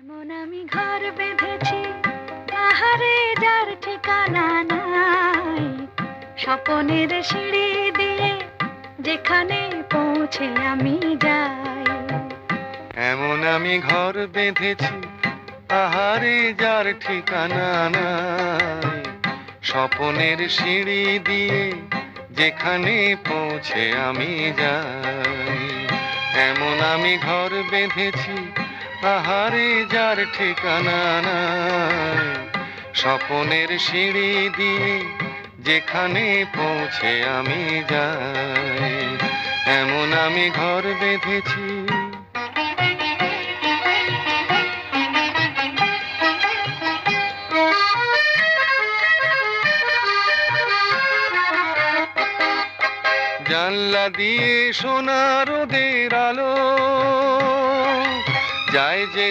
এমন আমি ঘর বেঁধেছি, আহারে যার ঠিকানা নাই। স্বপনের সিঁড়ি দিয়ে যেখানে পৌঁছে আমি যাই। এমন আমি ঘর বেঁধেছি, আহারে যার ঠিকানা নাই। স্বপনের সিঁড়ি দিয়ে যেখানে পৌঁছে আমি যাই। এমন আমি ঘর বেঁধেছি, আহারে যার ঠিকানা নাই। স্বপনের সিঁড়ি দিয়ে যেখানে পৌঁছে আমি যাই। এমন আমি ঘর বেঁধেছি। জানলা দিয়ে সোনা রোদের আলো যায় যে